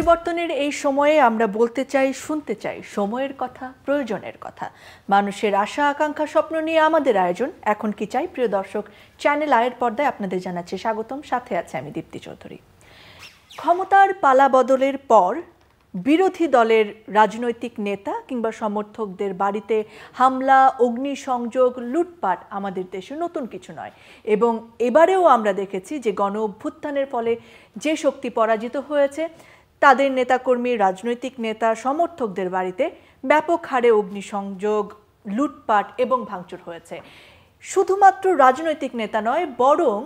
পরিবর্তনের এই সময়ে আমরা বলতে চাই, শুনতে চাই সময়ের কথা, প্রয়োজনের কথা। মানুষের আশা আকাঙ্ক্ষা স্বপ্ন নিয়ে আমাদের আয়োজন এখন কি চাই। প্রিয় দর্শক, চ্যানেল আয়ের পর্দায় আপনাদের জানাচ্ছি স্বাগতম। সাথে আছে আমি দীপ্তি চৌধুরী। ক্ষমতার পালা বদলের পর বিরোধী দলের রাজনৈতিক নেতা কিংবা সমর্থকদের বাড়িতে হামলা, অগ্নিসংযোগ, লুটপাট আমাদের দেশে নতুন কিছু নয়। এবং এবারেও আমরা দেখেছি যে গণ অভ্যুত্থানের ফলে যে শক্তি পরাজিত হয়েছে তাদের নেতাকর্মী, রাজনৈতিক নেতা, সমর্থকদের বাড়িতে ব্যাপক হারে অগ্নিসংযোগ, লুটপাট এবং ভাঙচুর হয়েছে। শুধুমাত্র রাজনৈতিক নেতা নয়, বরং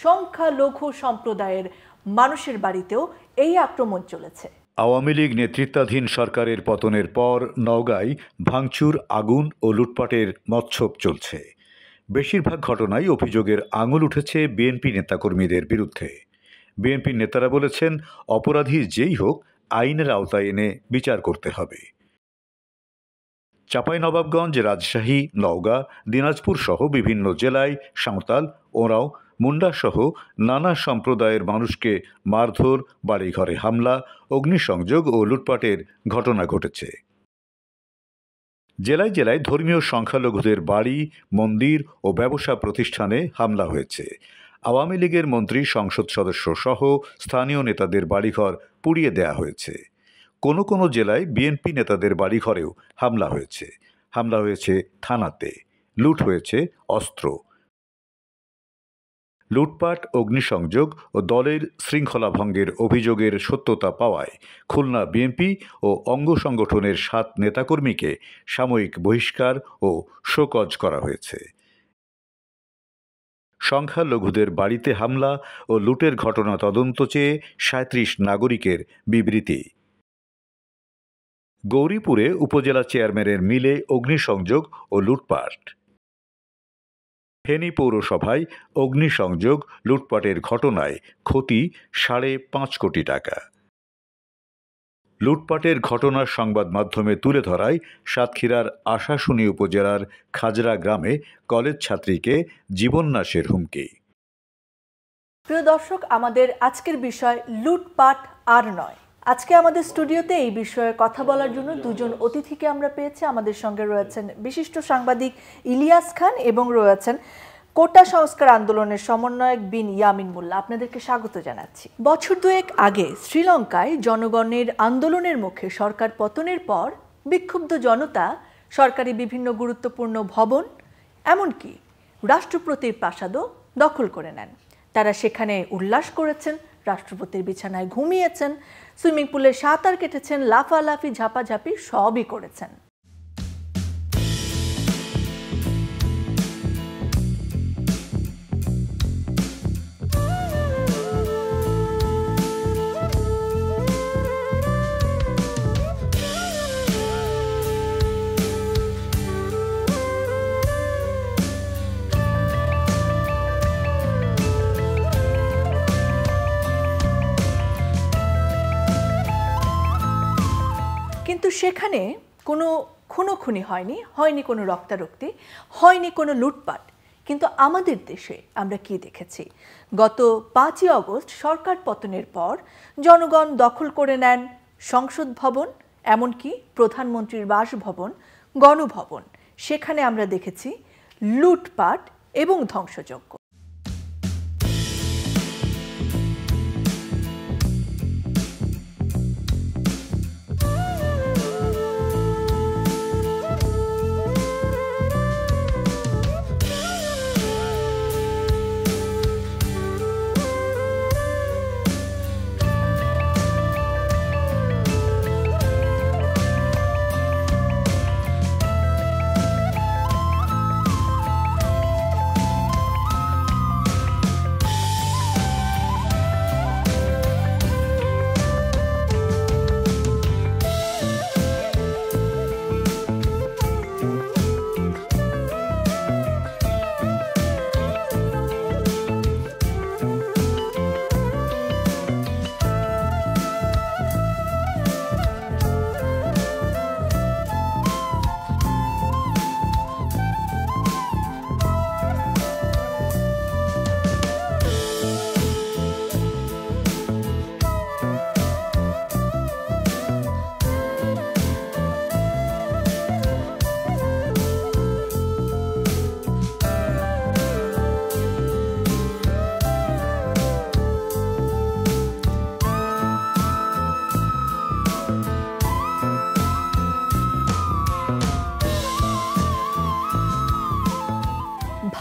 সংখ্যালঘু সম্প্রদায়ের মানুষের বাড়িতেও এই আক্রমণ চলেছে। আওয়ামী লীগ নেতৃত্বাধীন সরকারের পতনের পর নওগাঁয় ভাঙচুর, আগুন ও লুটপাটের মৎসব চলছে। বেশিরভাগ ঘটনায় অভিযোগের আঙুল উঠেছে বিএনপি নেতাকর্মীদের বিরুদ্ধে। বিএনপির নেতারা বলেছেন, অপরাধী যেই হোক আইনের আওতায় এনে বিচার করতে হবে। চাঁপাইনবাবগঞ্জ, রাজশাহী, নওগাঁ, দিনাজপুর সহ বিভিন্ন জেলায় সাঁওতাল, ওরাও, মুন্ডা সহ নানা সম্প্রদায়ের মানুষকে মারধর, বাড়িঘরে হামলা, অগ্নিসংযোগ ও লুটপাটের ঘটনা ঘটেছে। জেলায় জেলায় ধর্মীয় সংখ্যালঘুদের বাড়ি, মন্দির ও ব্যবসা প্রতিষ্ঠানে হামলা হয়েছে। আওয়ামী লীগের মন্ত্রী, সংসদ সদস্য সহ স্থানীয় নেতাদের বাড়িঘর পুড়িয়ে দেয়া হয়েছে। কোনো কোনো জেলায় বিএনপি নেতাদের বাড়িঘরেও হামলা হয়েছে। হামলা হয়েছে থানাতে, লুট হয়েছে অস্ত্র। লুটপাট, অগ্নিসংযোগ ও দলের শৃঙ্খলা ভঙ্গের অভিযোগের সত্যতা পাওয়ায় খুলনা বিএনপি ও অঙ্গ সংগঠনের 7 নেতাকর্মীকে সাময়িক বহিষ্কার ও শোকজ করা হয়েছে। সংখ্যালঘুদের বাড়িতে হামলা ও লুটের ঘটনা তদন্ত চেয়ে 37 নাগরিকের বিবৃতি। গৌরীপুরে উপজেলা চেয়ারম্যানের মিলে অগ্নিসংযোগ ও লুটপাট। ফেনী পৌরসভায় অগ্নিসংযোগ, লুটপাটের ঘটনায় ক্ষতি 5.5 কোটি টাকা। লুটপাটের ঘটনার সংবাদ মাধ্যমে তুলে ধরায় সাতক্ষীরার আশাশুনি উপজেলার খাজরা গ্রামে কলেজ ছাত্রীকে জীবননাশের হুমকি। প্রিয় দর্শক, আমাদের আজকের বিষয় লুটপাট আর নয়। আজকে আমাদের স্টুডিওতে এই বিষয়ে কথা বলার জন্য দুজন অতিথিকে আমরা পেয়েছি। আমাদের সঙ্গে রয়েছেন বিশিষ্ট সাংবাদিক ইলিয়াস খান এবং রয়েছেন কোটা সংস্কার আন্দোলনের সমন্বয়ক বিন ইয়ামিন মোল্লা। আপনাদেরকে স্বাগত জানাচ্ছি। বছর দুয়েক আগে শ্রীলঙ্কায় জনগণের আন্দোলনের মুখে সরকার পতনের পর বিক্ষুব্ধ জনতা সরকারি বিভিন্ন গুরুত্বপূর্ণ ভবন, এমনকি রাষ্ট্রপতির প্রাসাদও দখল করে নেন। তারা সেখানে উল্লাস করেছেন, রাষ্ট্রপতির বিছানায় ঘুমিয়েছেন, সুইমিং পুলে সাঁতার কেটেছেন, লাফালাফি, ঝাপাঝাপি সবই করেছেন। কিন্তু সেখানে কোনো খুনোখুনি হয়নি কোনো রক্তারক্তি, হয়নি কোনো লুটপাট। কিন্তু আমাদের দেশে আমরা কি দেখেছি? গত 5ই আগস্ট সরকার পতনের পর জনগণ দখল করে নেন সংসদ ভবন, এমনকি প্রধানমন্ত্রীর বাসভবন, গণভবন। সেখানে আমরা দেখেছি লুটপাট এবং ধ্বংসযজ্ঞ।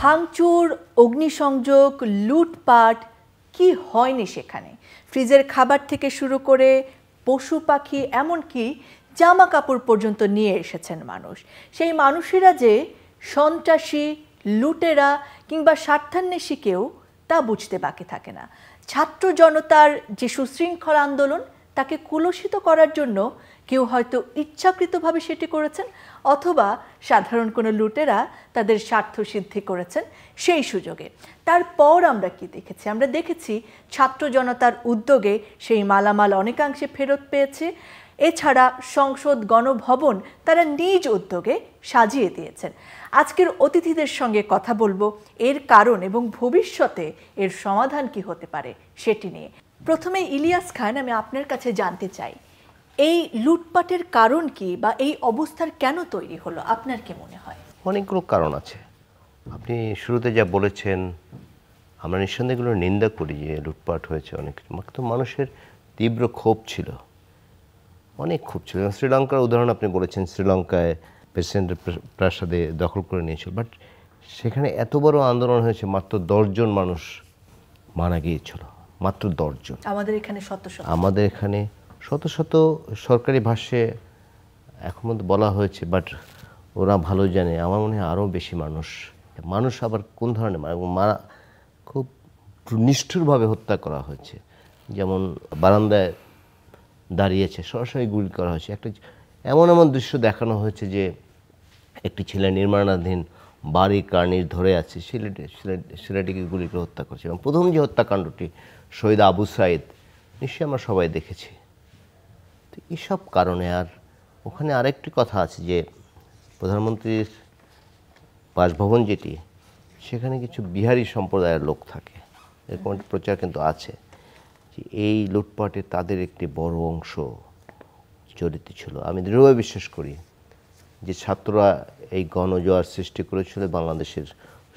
ভাঙচুর, অগ্নিসংযোগ, লুটপাট কি হয়নি সেখানে? ফ্রিজের খাবার থেকে শুরু করে পশু পাখি এমনকি জামা কাপড় পর্যন্ত নিয়ে এসেছেন মানুষ। সেই মানুষেরা যে সন্ত্রাসী, লুটেরা কিংবা স্বার্থান্বেষী কেউ তা বুঝতে বাকি থাকে না। ছাত্র জনতার যে সুশৃঙ্খল আন্দোলন তাকে কুলসিত করার জন্য কেউ হয়তো ইচ্ছাকৃতভাবে সেটি করেছেন, অথবা সাধারণ কোনো লুটেরা তাদের স্বার্থ সিদ্ধি করেছেন সেই সুযোগে। তারপর আমরা কি দেখেছি? আমরা দেখেছি ছাত্র জনতার উদ্যোগে সেই মালামাল অনেকাংশে ফেরত পেয়েছে। এছাড়া সংসদ, গণভবন তারা নিজ উদ্যোগে সাজিয়ে দিয়েছেন। আজকের অতিথিদের সঙ্গে কথা বলবো এর কারণ এবং ভবিষ্যতে এর সমাধান কি হতে পারে সেটি নিয়ে। প্রথমে ইলিয়াস খান, আমি আপনার কাছে জানতে চাই, এই লুটপাটের কারণ কি বা এই অবস্থার কেন তৈরি হলো আপনার কি মনে হয়? অনেকগুলো কারণ আছে। আপনি শুরুতে যা বলেছেন, আমরা নিঃসন্দেহে এগুলো নিন্দা করি যে লুটপাট হয়েছে অনেক কিছু, তো মানুষের তীব্র ক্ষোভ ছিল, অনেক ক্ষোভ ছিল। শ্রীলঙ্কার উদাহরণ আপনি বলেছেন, শ্রীলঙ্কায় প্রেসিডেন্টের প্রাসাদে দখল করে নিয়েছিল, বাট সেখানে এত বড় আন্দোলন হয়েছে, মাত্র 10 জন মানুষ মারা গিয়েছিল, মাত্র 10 জন। আমাদের এখানে শত শত, আমাদের এখানে শত শত সরকারি ভাষ্যে এখন মধ্যে বলা হয়েছে, বাট ওরা ভালো জানে, আমার মনে হয় আরও বেশি মানুষ আবার কোন ধরনের মারা, খুব নিষ্ঠুরভাবে হত্যা করা হয়েছে। যেমন বারান্দায় দাঁড়িয়েছে, সরাসরি গুলি করা হয়েছে। একটা এমন দৃশ্য দেখানো হয়েছে যে একটি ছেলে নির্মাণাধীন বাড়ি কার্নিশ ধরে আছে, ছেলেটিকে গুলি করে হত্যা করছে। এবং প্রথম যে হত্যাকাণ্ডটি শহীদ আবু সাইদ, নিশ্চয়ই আমরা সবাই দেখেছি। তো এইসব কারণে, আর ওখানে আরেকটি কথা আছে যে প্রধানমন্ত্রীর বাসভবন যেটি, সেখানে কিছু বিহারি সম্প্রদায়ের লোক থাকে, এরকম একটা প্রচার কিন্তু আছে যে এই লুটপাটে তাদের একটি বড় অংশ জড়িত ছিল। আমি দৃঢ়ভাবে বিশ্বাস করি যে ছাত্ররা এই গণজোয়ার সৃষ্টি করেছিল, বাংলাদেশের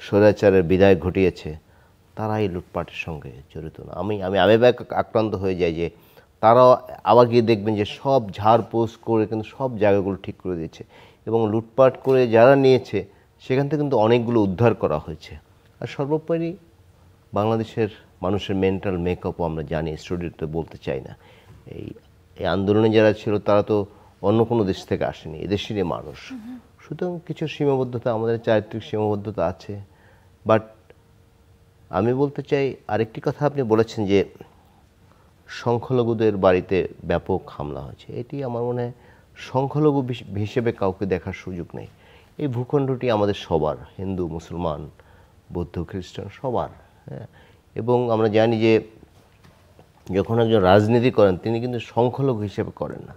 স্বৈরাচারের বিদায় ঘটিয়েছে, তারা এই লুটপাটের সঙ্গে জড়িত না। আমি আবেগ আক্রান্ত হয়ে যাই যে তারাও আবার গিয়ে দেখবেন যে সব ঝাড়পোছ করে কিন্তু সব জায়গাগুলো ঠিক করে দিয়েছে, এবং লুটপাট করে যারা নিয়েছে সেখান থেকে কিন্তু অনেকগুলো উদ্ধার করা হয়েছে। আর সর্বোপরি বাংলাদেশের মানুষের মেন্টাল মেকআপও আমরা জানি, স্টুডিওতে বলতে চাই না। এই আন্দোলনে যারা ছিল তারা তো অন্য কোনো দেশ থেকে আসেনি, এদেশেরই মানুষ। সুতরাং কিছু সীমাবদ্ধতা, আমাদের চারিত্রিক সীমাবদ্ধতা আছে। বাট আমি বলতে চাই আরেকটি কথা, আপনি বলেছেন যে সংখ্যালঘুদের বাড়িতে ব্যাপক হামলা হয়েছে। এটি আমার মনে হয় সংখ্যালঘু হিসেবে কাউকে দেখার সুযোগ নেই। এই ভূখণ্ডটি আমাদের সবার, হিন্দু, মুসলমান, বৌদ্ধ, খ্রিস্টান, সবার। হ্যাঁ, এবং আমরা জানি যে যখন একজন রাজনীতি করেন তিনি কিন্তু সংখ্যালঘু হিসেবে করেন না।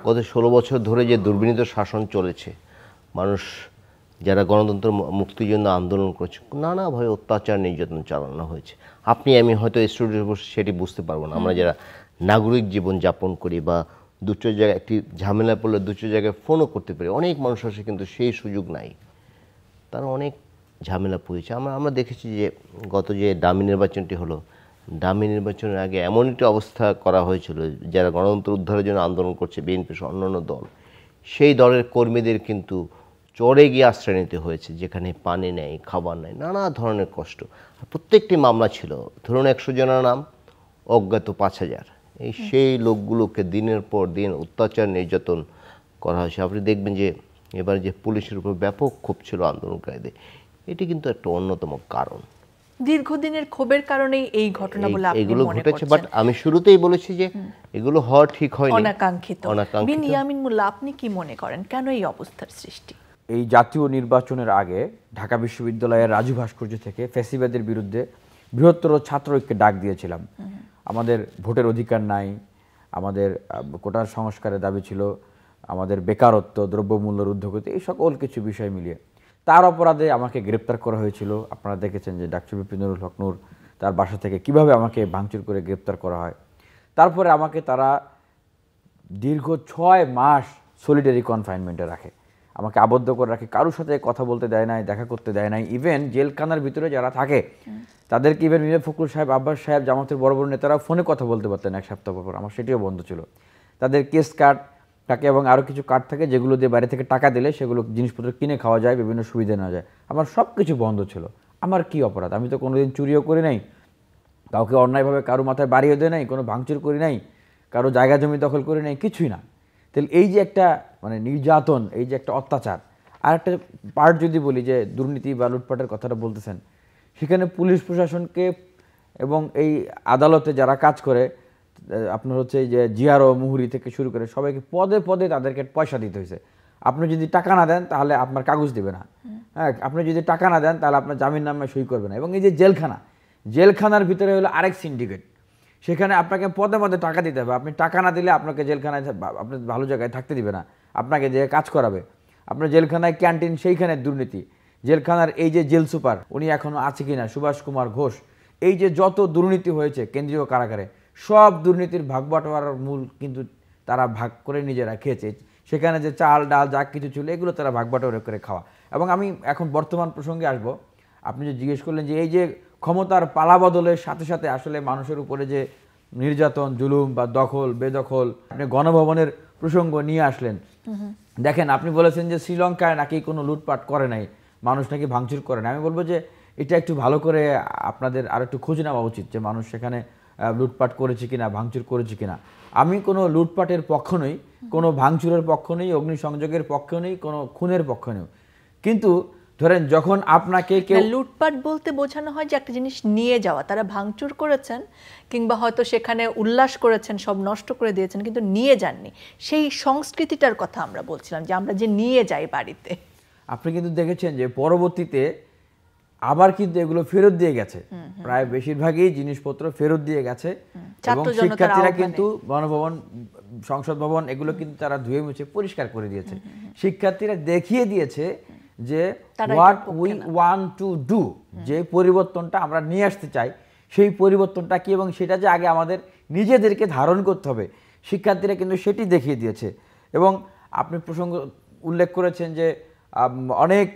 গত 16 বছর ধরে যে দুর্বিনীত শাসন চলেছে, মানুষ যারা গণতন্ত্র মুক্তির জন্য আন্দোলন করছে, নানাভাবে অত্যাচার নির্যাতন চালানো হয়েছে। আপনি আমি হয়তো স্টুডিওতে বসে সেটি বুঝতে পারবো না। আমরা যারা নাগরিক জীবন যাপন করি বা দুটো জায়গায় একটি ঝামেলা পড়লে দুটো জায়গায় ফোনও করতে পারি, অনেক মানুষ আসে কিন্তু সেই সুযোগ নাই, তারা অনেক ঝামেলা পড়েছে। আমরা দেখেছি যে গত যে ডামি নির্বাচনটি হলো, ডামি নির্বাচনের আগে এমন একটি অবস্থা করা হয়েছিল, যারা গণতন্ত্র উদ্ধারের জন্য আন্দোলন করছে, বিএনপি সহ অন্যান্য দল, সেই দলের কর্মীদের কিন্তু চরে গিয়ে আশ্রয় নিতে হয়েছে, যেখানে পানি নেই, খাবার নেই, নানা ধরনের কষ্ট। প্রত্যেকটি মামলা ছিল, ধরুন 100 জনের নাম, অজ্ঞাত 5000। সেই লোকগুলোকে দিনের পর দিন অত্যাচার নির্যাতন করা হয়েছে। আপনি দেখবেন যে এবার যে পুলিশের উপর ব্যাপক ক্ষোভ ছিল আন্দোলনকারীদের, এটি কিন্তু একটা অন্যতম কারণ। দীর্ঘদিনের ক্ষোভের কারণেই এই ঘটনা বলে আপনি এগুলো মনে ঘটেছে। করছেন? বাট আমি শুরুতেই বলেছি যে এগুলো হওয়া ঠিক হয়নি, অনাকাঙ্ক্ষিত। বিন ইয়ামিন মোল্লা, আপনি কি মনে করেন কেন এই অবস্থার সৃষ্টি? এই জাতীয় নির্বাচনের আগে ঢাকা বিশ্ববিদ্যালয়ের রাজু ভাস্কর্য থেকে ফ্যাসিবাদের বিরুদ্ধে বৃহত্তর ছাত্র ঐক্যে ডাক দিয়েছিলাম। আমাদের ভোটের অধিকার নাই, আমাদের কোটার সংস্কারের দাবি ছিল, আমাদের বেকারত্ব, দ্রব্যমূল্যের ঊর্ধ্বগতি, এই সকল কিছু বিষয় মিলিয়ে তার অপরাধে আমাকে গ্রেপ্তার করা হয়েছিল। আপনারা দেখেছেন যে ডাক্তার বিপিন নুরুল হক নূর তার বাসা থেকে কিভাবে আমাকে ভাঙচুর করে গ্রেপ্তার করা হয়। তারপরে আমাকে তারা দীর্ঘ 6 মাস সলিটারি কনফাইনমেন্টে রাখে, আমাকে আবদ্ধ করে রাখে, কারোর সাথে কথা বলতে দেয় নাই, দেখা করতে দেয় নাই। ইভেন জেলখানার ভিতরে যারা থাকে তাদেরকে ইভেন মির্জা ফখরুল সাহেব, আব্বাস সাহেব, জামাতের বড় বড় নেতারা ফোনে কথা বলতে পারতেন 1 সপ্তাহ পর। আমার সেটিও বন্ধ ছিল। তাদের কেস কার্ড থাকে এবং আরও কিছু কার্ড থাকে যেগুলো দিয়ে বাইরে থেকে টাকা দিলে সেগুলো জিনিসপত্র কিনে খাওয়া যায়, বিভিন্ন সুবিধা নেওয়া যায়। আমার সব কিছু বন্ধ ছিল। আমার কি অপরাধ? আমি তো কোনোদিন চুরিও করি নাই, কাউকে অন্যায়ভাবে কারো মাথায় বাড়িয়ে দেয় নাই, কোনো ভাঙচুর করি নাই, কারো জায়গা জমি দখল করি নাই, কিছুই না। তাহলে এই যে একটা মানে নির্যাতন, এই যে একটা অত্যাচার, আর একটা পার্ট যদি বলি যে দুর্নীতি বা লুটপাটের কথাটা বলতেছেন, সেখানে পুলিশ প্রশাসনকে এবং এই আদালতে যারা কাজ করে আপনার হচ্ছে এই যে জিআরও মুহুরি থেকে শুরু করে সবাইকে পদে পদে তাদেরকে পয়সা দিতে হয়েছে। আপনি যদি টাকা না দেন তাহলে আপনার কাগজ দেবে না, হ্যাঁ, আপনি যদি টাকা না দেন তাহলে আপনার জামিন নামে সই করবে না। এবং এই যে জেলখানার ভিতরে হলো আরেক সিন্ডিকেট, সেখানে আপনাকে পদে পদে টাকা দিতে হবে। আপনি টাকা না দিলে আপনাকে জেলখানায় আপনি ভালো জায়গায় থাকতে দিবে না, আপনাকে যে কাজ করাবে। আপনার জেলখানায় ক্যান্টিন, সেইখানে দুর্নীতি। জেলখানার এই যে জেল সুপার উনি এখনও আছে কিনা, সুভাষ কুমার ঘোষ, এই যে যত দুর্নীতি হয়েছে কেন্দ্রীয় কারাগারে, সব দুর্নীতির ভাগ বাটোয়ারার মূল কিন্তু তারা ভাগ করে নিজেরা খেয়েছে। সেখানে যে চাল ডাল যা কিছু ছিল এগুলো তারা ভাগ বাটোয়ারা করে খাওয়া। এবং আমি এখন বর্তমান প্রসঙ্গে আসব। আপনি যে জিজ্ঞেস করলেন যে এই যে ক্ষমতার পালাবদলের সাথে সাথে আসলে মানুষের উপরে যে নির্যাতন, জুলুম বা দখল বেদখল, আপনি গণভবনের প্রসঙ্গ নিয়ে আসলেন। দেখেন, আপনি বলেছেন যে শ্রীলঙ্কায় নাকি কোনো লুটপাট করে নাই, মানুষ নাকি ভাঙচুর করে না। আমি বলবো যে এটা একটু ভালো করে আপনাদের আর একটু খোঁজ নেওয়া উচিত যে মানুষ সেখানে লুটপাট করেছে কিনা, ভাঙচুর করেছে কিনা। আমি কোনো লুটপাটের পক্ষ নই, কোনো ভাঙচুরের পক্ষ নেই, অগ্নিসংযোগের পক্ষ নেই, কোনো খুনের পক্ষ নেই। কিন্তু ধরেন যখন আপনাকে কেউ লুটপাট বলতে বোঝানো হয় যে একটা জিনিস নিয়ে যাওয়া, তারা ভাঙচুর করেছেন কিংবা হয়তো সেখানে উল্লাস করেছেন, সব নষ্ট করে দিয়েছেন, কিন্তু নিয়ে যাননি। সেই সংস্কৃতিটার কথা আমরা বলছিলাম, যে আমরা যে নিয়ে যাই বাড়িতে। আপনি কিন্তু দেখেছেন যে পরবর্তীতে আবার কিন্তু এগুলো ফেরত দিয়ে গেছে, প্রায় বেশিরভাগই জিনিসপত্র ফেরত দিয়ে গেছে। এবং শিক্ষার্থীরা কিন্তু গণভবন, সংসদ ভবন এগুলো কিন্তু তারা ধুয়ে মুছে পরিষ্কার করে দিয়েছে। শিক্ষার্থীরা দেখিয়ে দিয়েছে যে what we want to do, যে পরিবর্তনটা আমরা নিয়ে আসতে চাই সেই পরিবর্তনটা কি, এবং সেটা যে আগে আমাদের নিজেদেরকে ধারণ করতে হবে, শিক্ষার্থীরা কিন্তু সেটি দেখিয়ে দিয়েছে। এবং আপনি প্রসঙ্গ উল্লেখ করেছেন যে অনেক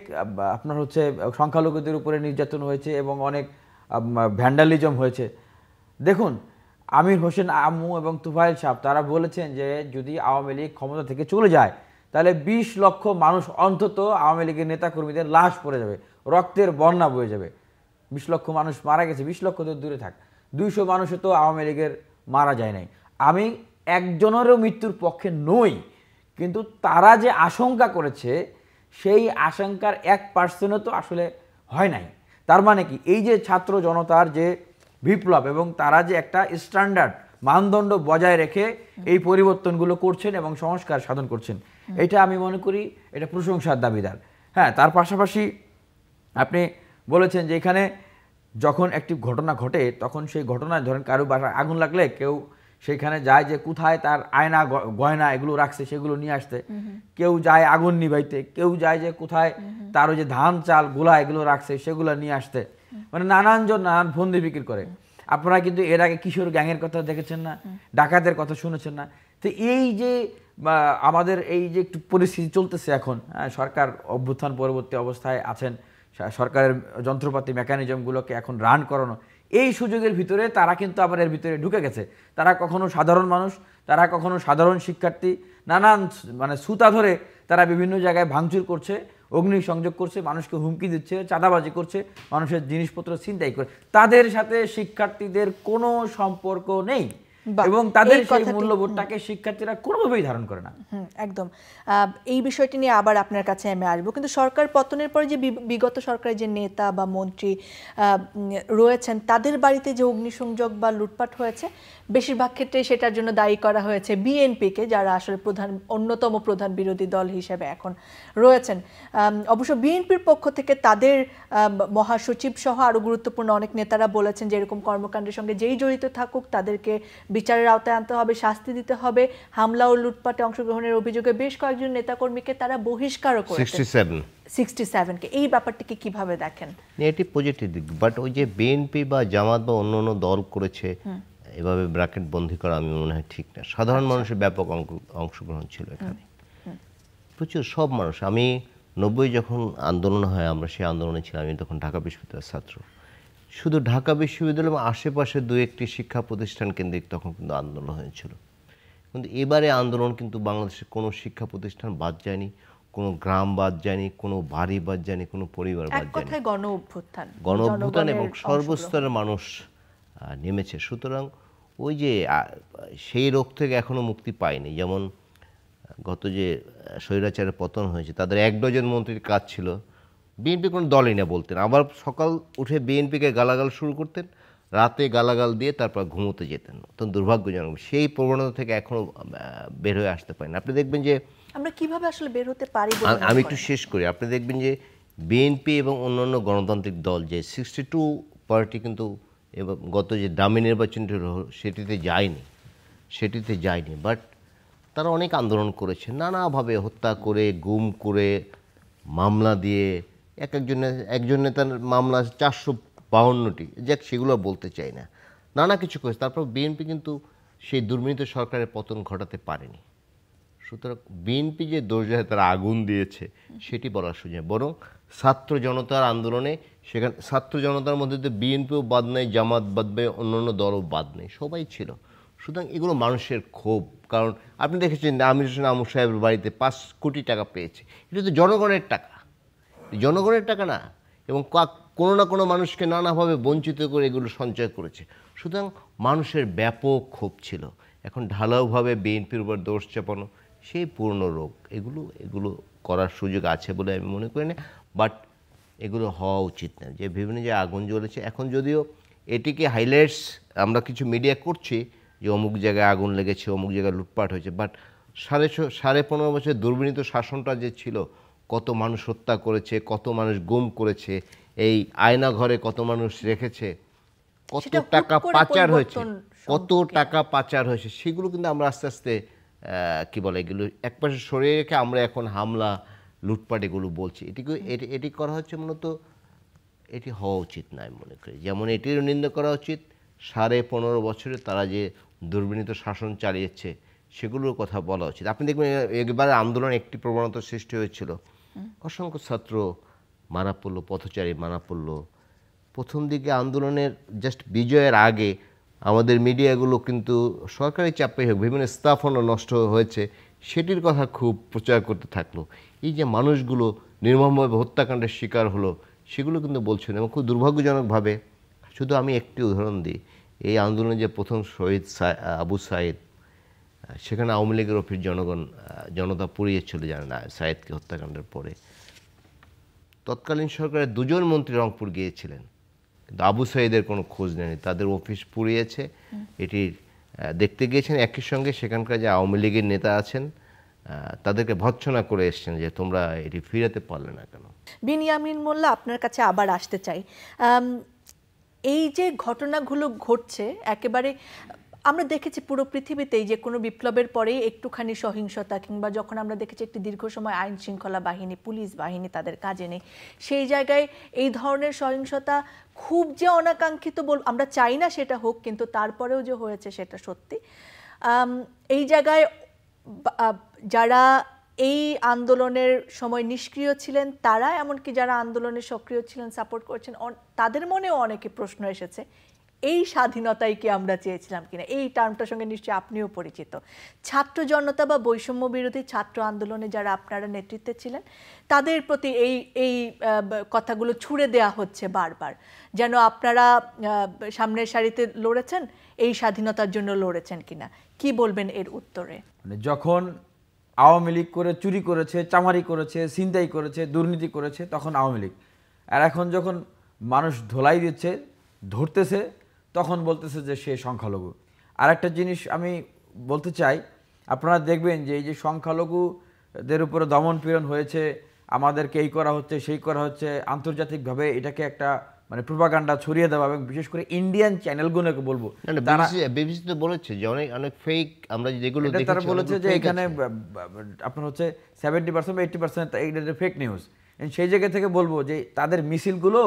আপনার হচ্ছে সংখ্যালঘুদের উপরে নির্যাতন হয়েছে এবং অনেক ভ্যান্ডালিজম হয়েছে। দেখুন, আমির হোসেন আম্মু এবং তুফাইল সাহেব তারা বলেছেন যে যদি আওয়ামী লীগ ক্ষমতা থেকে চলে যায় তাহলে 20 লক্ষ মানুষ অন্তত আওয়ামী লীগের নেতাকর্মীদের লাশ পড়ে যাবে, রক্তের বন্যা বয়ে যাবে। 20 লক্ষ মানুষ মারা গেছে, 20 লক্ষ তো দূরে থাক, 200 মানুষও তো আওয়ামী লীগের মারা যায় নাই। আমি একজনেরও মৃত্যুর পক্ষে নই, কিন্তু তারা যে আশঙ্কা করেছে সেই আশঙ্কার 1% তো আসলে হয় নাই। তার মানে কি, এই যে ছাত্র জনতার যে বিপ্লব এবং তারা যে একটা স্ট্যান্ডার্ড মানদণ্ড বজায় রেখে এই পরিবর্তনগুলো করছেন এবং সংস্কার সাধন করছেন, এটা আমি মনে করি এটা প্রশংসার দাবিদার। হ্যাঁ, তার পাশাপাশি আপনি বলেছেন যে এখানে যখন একটি ঘটনা ঘটে তখন সেই ঘটনায় ধরেন কারো বাসায় আগুন লাগলে কেউ সেখানে যায় যে কোথায় তার আয়না গয়না এগুলো রাখছে সেগুলো নিয়ে আসতে, কেউ যায় আগুন নিভাইতে, কেউ যায় যে কোথায় তার ওই যে ধান চাল গোলা এগুলো রাখছে সেগুলো নিয়ে আসতে, মানে নানানজন নানান ফন্দি বিক্রি করে। আপনারা কিন্তু এর আগে কিশোর গ্যাংয়ের কথা দেখেছেন না, ডাকাতের কথা শুনেছেন না। তো এই যে আমাদের এই যে একটু পরিস্থিতি চলতেছে এখন, সরকার অভ্যুত্থান পরবর্তী অবস্থায় আছেন, সরকারের যন্ত্রপাতি মেকানিজমগুলোকে এখন রান করানো, এই সুযোগের ভিতরে তারা কিন্তু আবার এর ভিতরে ঢুকে গেছে। তারা কখনো সাধারণ মানুষ, তারা কখনো সাধারণ শিক্ষার্থী, নানান মানে সুতা ধরে তারা বিভিন্ন জায়গায় ভাঙচুর করছে, অগ্নিসংযোগ করছে, মানুষকে হুমকি দিচ্ছে, চাঁদাবাজি করছে, মানুষের জিনিসপত্র ছিনতাই করে। তাদের সাথে শিক্ষার্থীদের কোনো সম্পর্ক নেই এবং তাদের সেই মূল্যবোধটাকে শিক্ষার্থীরা কোনোভাবেই ধারণ করে না। একদম। এই বিষয়টি নিয়ে আবার আপনার কাছে আমি আসবো, কিন্তু সরকার পতনের পরে যে বিগত সরকারের যে নেতা বা মন্ত্রী রয়েছেন তাদের বাড়িতে যে অগ্নিসংযোগ বা লুটপাট হয়েছে, বেশিরভাগ ক্ষেত্রে সেটার জন্য দায়ী করা হয়েছে বিএনপিকে, যারা আসলে অন্যতম প্রধান বিরোধী দল হিসেবে এখন রয়েছেন। অবশ্য বিএনপির পক্ষ থেকে তাদের মহাসচিব সহ আরও গুরুত্বপূর্ণ অনেক নেতারা বলেছেন যে এরকম কর্মকাণ্ডের সঙ্গে যেই জড়িত থাকুক তাদেরকে বিচারের আওতায় আনতে হবে, শাস্তি দিতে হবে। হামলা ও লুটপাটে অংশগ্রহণের অভিযোগে বেশ কয়েকজন নেতাকর্মীকে তারা বহিষ্কারও করেছে, 67কে। এই ব্যাপারটিকে কিভাবে দেখেন? এটি পজিটিভ দিক, বাট ওই যে বিএনপি বা জামাত বা অন্য অন্য দল করেছে এভাবে ব্র্যাকেট বন্দী করা আমি মনে হয় ঠিক না। সাধারণ মানুষের ব্যাপক অংশগ্রহণ ছিল এখানে, প্রচুর সব মানুষ। আমি 90 যখন আন্দোলন হয়, আমরা সেই আন্দোলনে ছিলাম, আমি তখন ঢাকা বিশ্ববিদ্যালয়ের ছাত্র। শুধু ঢাকা বিশ্ববিদ্যালয় এবং আশেপাশে 2-1টি শিক্ষা প্রতিষ্ঠান কেন্দ্রিক তখন কিন্তু আন্দোলন হয়েছিল। কিন্তু এবারে আন্দোলন কিন্তু বাংলাদেশের কোনো শিক্ষা প্রতিষ্ঠান বাদ যায়নি, কোনো গ্রাম বাদ যায়নি, কোনো বাড়ি বাদ যায়নি, কোনো পরিবার এক বাদ যায়নি। কথায় গণ অভ্যুত্থান, গণ অভ্যুত্থান এবং জনগণের সর্বস্তরের মানুষ নেমেছে। সুতরাং ওই যে সেই রোগ থেকে এখনো মুক্তি পায়নি। যেমন গত যে স্বৈরাচারের পতন হয়েছে, তাদের 1 ডজন মন্ত্রীর কাজ ছিল বিএনপি কোনো দলই না বলতেন, আবার সকাল উঠে বিএনপিকে গালাগাল শুরু করতেন, রাতে গালাগাল দিয়ে তারপর ঘুমোতে যেতেন। অত্যন্ত দুর্ভাগ্যজনক। সেই প্রবণতা থেকে এখনও বের হয়ে আসতে পারেন। আপনি দেখবেন যে আমরা কিভাবে আসলে বের হতে পারি বলে মনে আমি একটু করেন? শেষ করি। আপনি দেখবেন যে বিএনপি এবং অন্যান্য গণতান্ত্রিক দল যে 62 পার্টি কিন্তু এবং গত যে দামি নির্বাচনটি সেটিতে যায়নি, বাট তারা অনেক আন্দোলন করেছে, নানাভাবে হত্যা করে, গুম করে, মামলা দিয়ে। একজন নেতার মামলা 452টি, যাক সেগুলো বলতে চাই না, নানা কিছু করেছে। তারপর বিএনপি কিন্তু সেই দুর্নীতি সরকারের পতন ঘটাতে পারেনি। সুতরাং বিএনপি যে দোষ দেয় তারা আগুন দিয়েছে সেটি বলার সুযোগ, বরং ছাত্র জনতার আন্দোলনে সেখানে ছাত্র জনতার মধ্যে তো বিএনপিও বাদ নেই, জামাত বাদ নেই, অন্যান্য দলও বাদ নেই, সবাই ছিল। সুতরাং এগুলো মানুষের ক্ষোভ। কারণ আপনি দেখেছেন আমির হোসেন আমর সাহেবের বাড়িতে 5 কোটি টাকা পেয়েছে, এটা তো জনগণের টাকা, জনগণের টাকা না, এবং কোনো না কোনো মানুষকে নানাভাবে বঞ্চিত করে এগুলো সঞ্চয় করেছে। সুতরাং মানুষের ব্যাপক ক্ষোভ ছিল। এখন ঢালাওভাবে বিএনপির উপর দোষ চাপানো সেই পুরনো রোগ। এগুলো করার সুযোগ আছে বলে আমি মনে করি না, বাট এগুলো হওয়া উচিত না। যে বিভিন্ন যে আগুন জ্বলেছে, এখন যদিও এটিকে হাইলাইটস আমরা কিছু মিডিয়া করছি যে অমুক জায়গায় আগুন লেগেছে, অমুক জায়গায় লুটপাট হয়েছে, বাট 15.5 বছর দুর্বিনীত শাসনটা যে ছিল, কত মানুষ হত্যা করেছে, কত মানুষ গুম করেছে, এই আয়না ঘরে কত মানুষ রেখেছে, কত সেটা হুট টাকা করে পাচার হয়েছে, পরিবর্তন কত টাকা পাচার হয়েছে, সেগুলো কিন্তু আমরা আস্তে আস্তে কি বলে এগুলো একপাশে সরিয়ে রেখে আমরা এখন হামলা, লুটপাট এগুলো বলছি। এটি করা হচ্ছে মূলত, এটি হওয়া উচিত না আমি মনে করি। যেমন এটিরও নিন্দা করা উচিত 15.5 বছরে তারা যে দুর্বিনীত শাসন চালিয়েছে সেগুলোর কথা বলা উচিত। আপনি দেখবেন এবারে আন্দোলন একটি প্রবণতা সৃষ্টি হয়েছিল, অসংখ্য ছাত্র মারা পড়লো, পথচারী মারা পড়লো। প্রথম দিকে আন্দোলনের জাস্ট বিজয়ের আগে আমাদের মিডিয়াগুলো কিন্তু সরকারি চাপে হোক বিভিন্ন স্থাপনা নষ্ট হয়েছে সেটির কথা খুব প্রচার করতে থাকলো। এই যে মানুষগুলো নির্মমভাবে হত্যাকাণ্ডের শিকার হলো সেগুলো কিন্তু বলছেন, এবং খুব দুর্ভাগ্যজনকভাবে। শুধু আমি একটি উদাহরণ দিই, এই আন্দোলনে যে প্রথম শহীদ আবু সাইদ, সেখানে আওয়ামী লীগের অফিস জনতা পুড়িয়েছিল জানেন সাইদকে হত্যাকাণ্ডের পরে। তৎকালীন সরকারের 2 জন মন্ত্রী রংপুর গিয়েছিলেন, কিন্তু আবু সাইদের কোনো খোঁজ নেয়নি, তাদের অফিস পুড়িয়েছে। এটি দেখতে গিয়েছেন, একই সঙ্গে সেখানকার যে আওয়ামী লীগের নেতা আছেন তাদেরকে ভৎসনা করে এসছেন যে তোমরা এটি ফিরাতে পারলে না কেন। বিনিয়ামিন মোল্লা, আপনার কাছে আবার আসতে চাই। এই যে ঘটনাগুলো ঘটছে, একেবারে আমরা দেখেছি পুরো পৃথিবীতেই যে কোনো বিপ্লবের পরেই একটুখানি সহিংসতা, কিংবা যখন আমরা দেখেছি একটি দীর্ঘ সময় আইন শৃঙ্খলা বাহিনী, পুলিশ বাহিনী তাদের কাজে নেই, সেই জায়গায় এই ধরনের সহিংসতা খুব যে অনাকাঙ্ক্ষিত আমরা চাই না সেটা হোক, কিন্তু তারপরেও যে হয়েছে সেটা সত্যি। এই জায়গায় যারা এই আন্দোলনের সময় নিষ্ক্রিয় ছিলেন, তারা এমনকি যারা আন্দোলনে সক্রিয় ছিলেন, সাপোর্ট করছেন, তাদের মনেও অনেকে প্রশ্ন এসেছে, এই স্বাধীনতাই কি আমরা চেয়েছিলাম কিনা। এই টার্মটার সঙ্গে নিশ্চয়ই আপনিও পরিচিত। ছাত্র জনতা বা বৈষম্য বিরোধী ছাত্র আন্দোলনে যারা আপনারা নেতৃত্বে ছিলেন, তাদের প্রতি এই কথাগুলো ছুড়ে দেয়া হচ্ছে বারবার, যেন আপনারা সামনের সারিতে লড়েছেন, এই স্বাধীনতার জন্য লড়েছেন কিনা। কি বলবেন এর উত্তরে? মানে যখন আওয়ামী লীগ করে চুরি করেছে, চামারি করেছে, ছিনতাই করেছে, দুর্নীতি করেছে, তখন আওয়ামী লীগ। আর এখন যখন মানুষ ধোলাই দিচ্ছে, ধরতেছে, তখন বলতেছে যে সে সংখ্যালঘু। আর একটা জিনিস আমি বলতে চাই, আপনারা দেখবেন যে এই যে সংখ্যালঘুদের উপরে দমন পীড়ন হয়েছে, আমাদেরকে এই করা হচ্ছে, সেই করা হচ্ছে, আন্তর্জাতিকভাবে এটাকে একটা মানে প্রোপাগান্ডা ছড়িয়ে দেওয়া, এবং বিশেষ করে ইন্ডিয়ান চ্যানেলগুলোকে বলবো, বিবিসি তো বলেছে যে অনেক ফেক, আমরা যেগুলো দেখেছি তারা বলেছে যে এখানে আপনার হচ্ছে 70% বা 80% এইটা ফেক নিউজ। সেই জায়গা থেকে বলবো যে তাদের মিছিলগুলো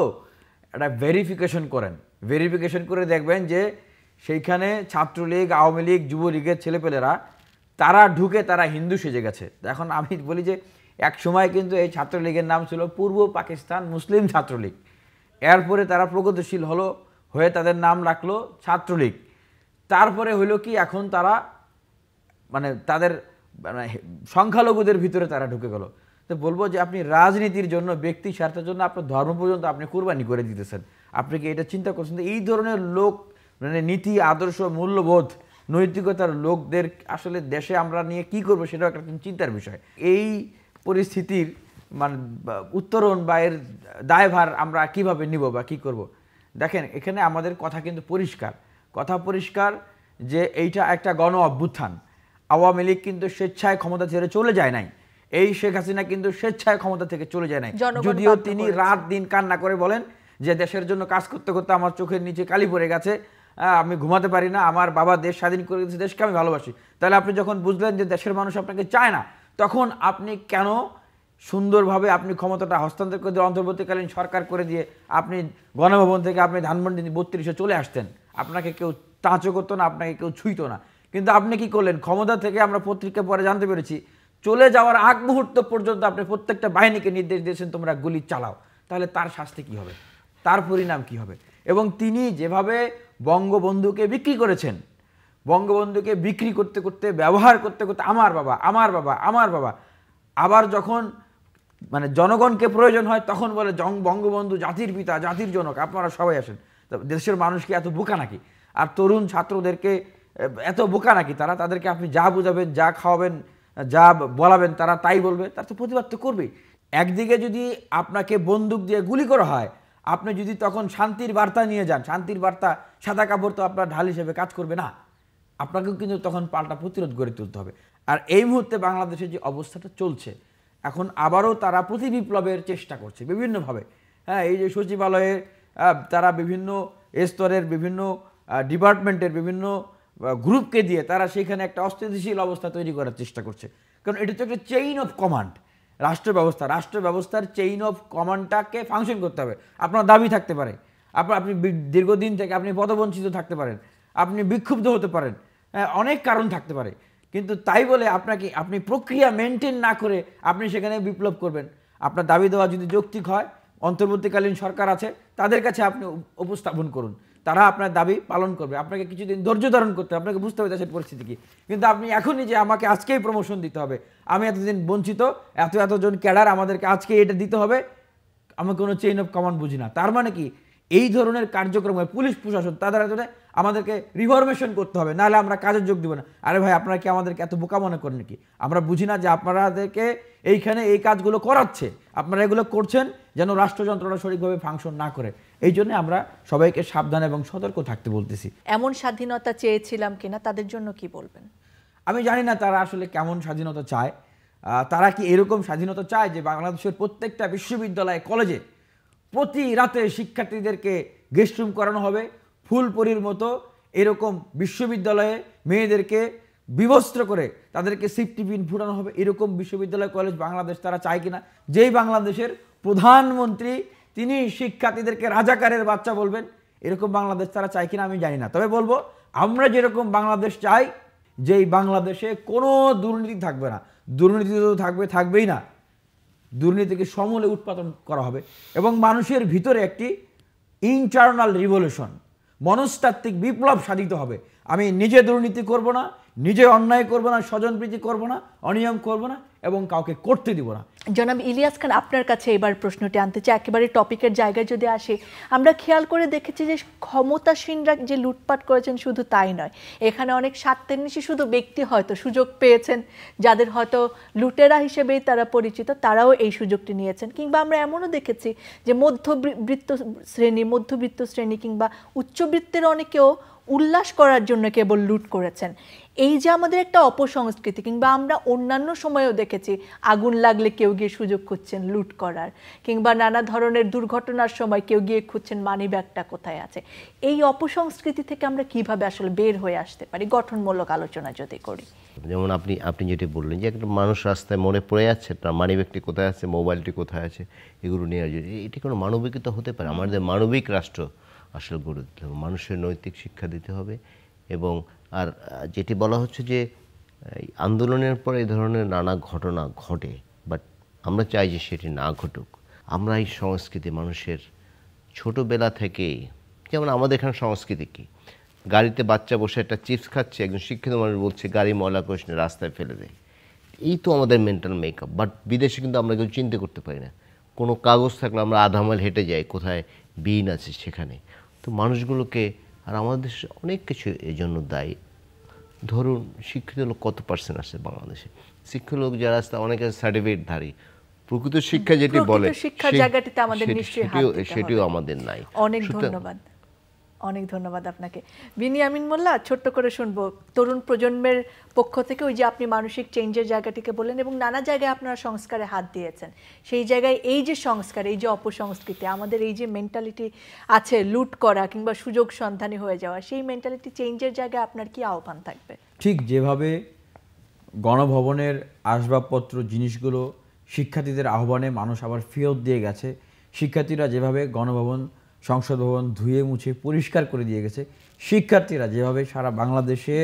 একটা ভেরিফিকেশন করেন, ভেরিফিকেশন করে দেখবেন যে সেইখানে ছাত্রলীগ, আওয়ামী লীগ, যুবলীগের ছেলেপেলেরা তারা ঢুকে তারা হিন্দু সেজে গেছে। এখন আমি বলি যে এক সময় কিন্তু এই ছাত্রলীগের নাম ছিল পূর্ব পাকিস্তান মুসলিম ছাত্রলীগ, এরপরে তারা প্রগতিশীল হয়ে তাদের নাম রাখলো ছাত্রলীগ। তারপরে হইলো কি, এখন তারা মানে তাদের মানে সংখ্যালঘুদের ভিতরে তারা ঢুকে গেল। তো তো বলবো যে আপনি রাজনীতির জন্য, ব্যক্তি স্বার্থের জন্য আপনার ধর্ম পর্যন্ত আপনি কুরবানি করে দিতেছেন। আপনি কি এটা চিন্তা করছেন? এই ধরনের লোক, মানে নীতি, আদর্শ, মূল্যবোধ, নৈতিকতার লোকদের আসলে দেশে আমরা নিয়ে কি করবো সেটাও একটা চিন্তার বিষয়। এই পরিস্থিতির মানে উত্তরণ বা এর দায়ভার আমরা কিভাবে নিব বা কি করব? দেখেন, এখানে আমাদের কথা কিন্তু পরিষ্কার, কথা পরিষ্কার যে এইটা একটা গণ অভ্যুত্থান। আওয়ামী লীগ কিন্তু স্বেচ্ছায় ক্ষমতা ছেড়ে চলে যায় নাই। এই শেখ হাসিনা কিন্তু স্বেচ্ছায় ক্ষমতা থেকে চলে যায় নাই, যদিও তিনি রাত দিন কান্না করে বলেন যে দেশের জন্য কাজ করতে করতে আমার চোখের নিচে কালি পড়ে গেছে, আমি ঘুমাতে পারি না, আমার বাবা দেশ স্বাধীন করে দিয়েছে, দেশকে আমি ভালোবাসি। তাহলে আপনি যখন বুঝলেন যে দেশের মানুষ আপনাকে চায় না, তখন আপনি কেন সুন্দরভাবে আপনি ক্ষমতাটা হস্তান্তর করে দিয়ে অন্তর্বর্তীকালীন সরকার করে দিয়ে আপনি গণভবন থেকে আপনি ধানমন্ডি 32-এ চলে আসতেন? আপনাকে কেউ টাচও করতো না, আপনাকে কেউ ছুঁইতো না। কিন্তু আপনি কি করলেন? ক্ষমতা থেকে আমরা পত্রিকা পরে জানতে পেরেছি, চলে যাওয়ার আগ মুহূর্ত পর্যন্ত আপনি প্রত্যেকটা বাহিনীকে নির্দেশ দিয়েছেন তোমরা গুলি চালাও। তাহলে তার শাস্তি কি হবে? তার পরিণাম কি হবে? এবং তিনি যেভাবে বঙ্গবন্ধুকে বিক্রি করেছেন, বঙ্গবন্ধুকে বিক্রি করতে করতে, ব্যবহার করতে করতে, আমার বাবা, আমার বাবা, আমার বাবা, আবার যখন মানে জনগণকে প্রয়োজন হয় তখন বলে বঙ্গবন্ধু জাতির পিতা, জাতির জনক, আপনারা সবাই আসেন। দেশের মানুষকে এত বোকা নাকি? আর তরুণ ছাত্রদেরকে এত বোকা নাকি তারা? তাদেরকে আপনি যা বুঝাবেন, যা খাওয়াবেন, যা বলাবেন তারা তাই বলবে, তার তো প্রতিবাদ তো করবেই। একদিকে যদি আপনাকে বন্দুক দিয়ে গুলি করা হয়, আপনি যদি তখন শান্তির বার্তা নিয়ে যান, শান্তির বার্তা সাদা কাপড় তো আপনার ঢাল হিসেবে কাজ করবে না, আপনাকেও কিন্তু তখন পাল্টা প্রতিরোধ গড়ে তুলতে হবে। আর এই মুহূর্তে বাংলাদেশের যে অবস্থাটা চলছে, এখন আবারও তারা প্রতি বিপ্লবের চেষ্টা করছে বিভিন্নভাবে। হ্যাঁ, এই যে সচিবালয়ের তারা বিভিন্ন স্তরের বিভিন্ন ডিপার্টমেন্টের বিভিন্ন গ্রুপকে দিয়ে তারা সেখানে একটা অস্থিতিশীল অবস্থা তৈরি করার চেষ্টা করছে। কারণ এটা তো একটা চেইন অফ কমান্ড, রাষ্ট্র ব্যবস্থার চেইন অফ কমান্ডটাকে ফাংশন করতে হবে। আপনার দাবি থাকতে পারে, আপনি দীর্ঘদিন থেকে আপনি পদবঞ্চিত থাকতে পারেন, আপনি বিক্ষুব্ধ হতে পারেন, অনেক কারণ থাকতে পারে, কিন্তু তাই বলে আপনি প্রক্রিয়া মেনটেন না করে আপনি সেখানে বিপ্লব করবেন? আপনার দাবি দেওয়া যদি যৌক্তিক হয়, অন্তর্বর্তীকালীন সরকার আছে, তাদের কাছে আপনি উপস্থাপন করুন, তারা আপনার দাবি পালন করবে। আপনাকে কিছুদিন ধৈর্য ধারণ করতে হবে, আপনাকে বুঝতে হবে দেশের পরিস্থিতি কি। কিন্তু আপনি এখনই যে আমাকে আজকেই প্রমোশন দিতে হবে, আমি এতদিন বঞ্চিত, এতজন ক্যাডার, আমাদেরকে আজকে এটা দিতে হবে, আমি কোনো চেইন অফ কমান্ড বুঝি না। তার মানে কি এই ধরনের কার্যক্রমে পুলিশ প্রশাসন তাদের আমাদেরকে রিফরমেশন করতে হবে, নাহলে আমরা কাজে যোগ দিব না। আরে ভাই, আপনারা কি আমাদেরকে এত বোকা মনে করেন নাকি? আমরা বুঝি না যে আপনাদেরকে এইখানে এই কাজগুলো করাচ্ছে, আপনারা এগুলো করছেন যেন রাষ্ট্রযন্ত্রটা সঠিকভাবে ফাংশন না করে। এই জন্য আমরা সবাইকে সাবধান এবং সতর্ক থাকতে বলতেছি। এমন স্বাধীনতা চেয়েছিলাম কিনা, তাদের জন্য কি বলবেন? আমি জানি না তারা আসলে কেমন স্বাধীনতা চায়। তারা কি এরকম স্বাধীনতা চায় যে বাংলাদেশের প্রত্যেকটা বিশ্ববিদ্যালয়, কলেজে প্রতি রাতে শিক্ষার্থীদেরকে গেস্ট রুম করানো হবে, ফুলপরির মতো এরকম বিশ্ববিদ্যালয়ে মেয়েদেরকে বিবস্ত্র করে তাদেরকে সেফটি পিন ফুটানো হবে, এরকম বিশ্ববিদ্যালয়, কলেজ বাংলাদেশ তারা চায় কিনা? যেই বাংলাদেশের প্রধানমন্ত্রী তিনি শিক্ষার্থীদেরকে রাজাকারের বাচ্চা বলবেন, এরকম বাংলাদেশ তারা চায় কিনা আমি জানি না। তবে বলবো, আমরা যেরকম বাংলাদেশ চাই, যেই বাংলাদেশে কোনো দুর্নীতি থাকবে না, দুর্নীতি তো থাকবেই না, দুর্নীতিকে সমূলে উৎপাদন করা হবে এবং মানুষের ভিতরে একটি ইন্টারনাল রিভলিউশন, মনস্তাত্ত্বিক বিপ্লব সাধিত হবে। আমি নিজে দুর্নীতি করব না, নিজে অন্যায় করব না, স্বজনপ্রীতি করব না, অনিয়ম করব না এবং কাউকে করতে দিব না। জনাব ইলিয়াস খান, আপনার কাছে এবার প্রশ্নটি আনতে চাই, একেবারে টপিকের জায়গায় যদি আসে, আমরা খেয়াল করে দেখেছি যে ক্ষমতাসীনরা যে লুটপাট করেছেন শুধু তাই নয়, এখানে অনেক স্বার্থের নিশি শুধু ব্যক্তি হয়তো সুযোগ পেয়েছেন, যাদের হয়তো লুটেরা হিসেবেই তারা পরিচিত, তারাও এই সুযোগটি নিয়েছেন। কিংবা আমরা এমনও দেখেছি যে মধ্যবিত্ত শ্রেণী কিংবা উচ্চবিত্তের অনেকেও উল্লাস করার জন্য কেবল লুট করেছেন। এই যে আমাদের একটা অপসংস্কৃতি, কিংবা আমরা অন্যান্য সময়েও দেখেছি আগুন লাগলে কেউ গিয়ে সুযোগ খুঁজছেন লুট করার, কিংবা নানা ধরনের দুর্ঘটনার সময় কেউ গিয়ে খুঁজছেন মানি ব্যাগটা কোথায় আছে। এই অপসংস্কৃতি থেকে আমরা কিভাবে আসলে বের হয়ে আসতে পারি, গঠনমূলক আলোচনা যদি করি? যেমন আপনি যেটি বললেন যে একটা মানুষ রাস্তায় মরে পড়ে যাচ্ছে, তার মানি ব্যাগটি কোথায় আছে, মোবাইলটি কোথায় আছে, এগুলো নিয়ে এটি কোনো মানবিকতা হতে পারে? আমাদের মানবিক রাষ্ট্র আসলে গড়ে দিতে হবে, মানুষের নৈতিক শিক্ষা দিতে হবে। এবং আর যেটি বলা হচ্ছে যে আন্দোলনের পর এই ধরনের নানা ঘটনা ঘটে, বাট আমরা চাই যে সেটি না ঘটুক। আমরা এই সংস্কৃতি মানুষের ছোটোবেলা থেকেই, যেমন আমাদের এখানে সংস্কৃতি কি, গাড়িতে বাচ্চা বসে একটা চিপস খাচ্ছে, একজন শিক্ষিত মানুষ বলছে গাড়ি ময়লা করিস না, রাস্তায় ফেলে দেয়। এই তো আমাদের মেন্টাল মেকআপ। বাট বিদেশে কিন্তু আমরা কেউ চিন্তা করতে পারি না, কোনো কাগজ থাকলে আমরা আধা মাইল হেঁটে যাই কোথায় বিন আছে সেখানে। তো মানুষগুলোকে, আর আমাদের দেশে অনেক কিছু এই জন্য দায়ী। ধরুন শিক্ষিত লোক কত পার্সেন্ট আছে বাংলাদেশে? শিক্ষিত লোক যারা আছে অনেকে সার্টিফিকেটধারী, প্রকৃত শিক্ষা যেটি বলে শিক্ষার জায়গাটিতে আমাদের নিশ্চয়ই হাত দিতে হবে। সেটিও আমাদের নাই। অনেক ধন্যবাদ, অনেক ধন্যবাদ আপনাকে। বিনিয়ামিন মোল্লা, ছোট্ট করে শুনবো তরুণ প্রজন্মের পক্ষ থেকে, ওই যে আপনি মানসিক চেঞ্জের জায়গাটিকে বললেন এবং নানা জায়গায় আপনারা সংস্কারে হাত দিয়েছেন, সেই জায়গায় এই যে সংস্কার, এই যে অপসংস্কৃতি, আমাদের এই যে মেন্টালিটি আছে লুট করা কিংবা সুযোগ সন্ধানী হয়ে যাওয়া, সেই মেন্টালিটি চেঞ্জের জায়গায় আপনার কি আহ্বান থাকবে? ঠিক যেভাবে গণভবনের আসবাবপত্র জিনিসগুলো শিক্ষার্থীদের আহ্বানে মানুষ আবার ফেরত দিয়ে গেছে, শিক্ষার্থীরা যেভাবে গণভবন, সংসদ ভবন ধুয়ে মুছে পরিষ্কার করে দিয়ে গেছে, শিক্ষার্থীরা যেভাবে সারা বাংলাদেশে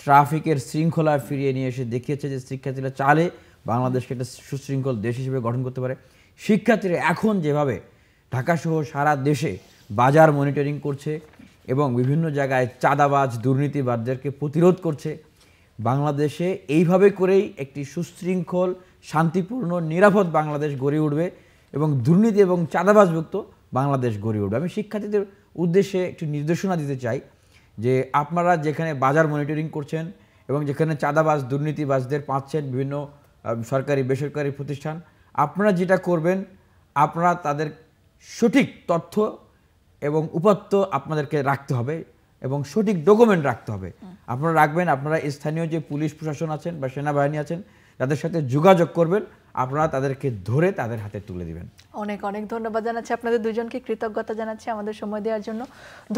ট্রাফিকের শৃঙ্খলা ফিরিয়ে নিয়ে এসে দেখিয়েছে যে শিক্ষার্থীরা চালে বাংলাদেশকে একটা সুশৃঙ্খল দেশ হিসেবে গঠন করতে পারে, শিক্ষার্থীরা এখন যেভাবে ঢাকাসহ সারা দেশে বাজার মনিটরিং করছে এবং বিভিন্ন জায়গায় চাঁদাবাজ দুর্নীতিবাদদেরকে প্রতিরোধ করছে, বাংলাদেশে এইভাবে করেই একটি সুশৃঙ্খল, শান্তিপূর্ণ, নিরাপদ বাংলাদেশ গড়ে উঠবে এবং দুর্নীতি এবং চাঁদাবাজমুক্ত বাংলাদেশ গড়ে উঠবে। আমি শিক্ষার্থীদের উদ্দেশ্যে একটু নির্দেশনা দিতে চাই যে আপনারা যেখানে বাজার মনিটরিং করছেন এবং যেখানে চাঁদাবাজ দুর্নীতিবাজদের পাচ্ছেন বিভিন্ন সরকারি বেসরকারি প্রতিষ্ঠান, আপনারা যেটা করবেন, আপনারা তাদের সঠিক তথ্য এবং উপাত্ত আপনাদেরকে রাখতে হবে এবং সঠিক ডকুমেন্ট রাখতে হবে। আপনারা রাখবেন, আপনারা স্থানীয় যে পুলিশ প্রশাসন আছেন বা সেনাবাহিনী আছেন তাদের সাথে যোগাযোগ করবেন, আপনারা তাদেরকে ধরে তাদের হাতে তুলে দিবেন। অনেক অনেক ধন্যবাদ জানাচ্ছি আপনাদের দুজনকে, কৃতজ্ঞতা জানাচ্ছি আমাদের সময় দেওয়ার জন্য।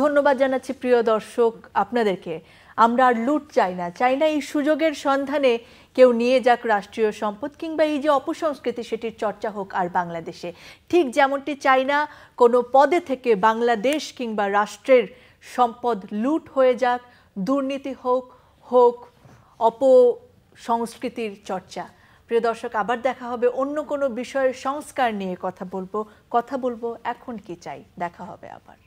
ধন্যবাদ জানাচ্ছি প্রিয় দর্শক আপনাদেরকে। আমরা আর লুট চাই না, এই সুযোগের সন্ধানে কেউ নিয়ে যাক রাষ্ট্রীয় সম্পদ কিংবা এই যে অপসংস্কৃতি সেটির চর্চা হোক আর বাংলাদেশে। ঠিক যেমনটি চাই না কোনো পদে থেকে বাংলাদেশ কিংবা রাষ্ট্রের সম্পদ লুট হয়ে যাক, দুর্নীতি হোক অপসংস্কৃতির চর্চা। প্রিয় দর্শক, আবার দেখা হবে অন্য কোনো বিষয়ের সংস্কার নিয়ে কথা বলবো। এখন কি চাই, দেখা হবে আবার।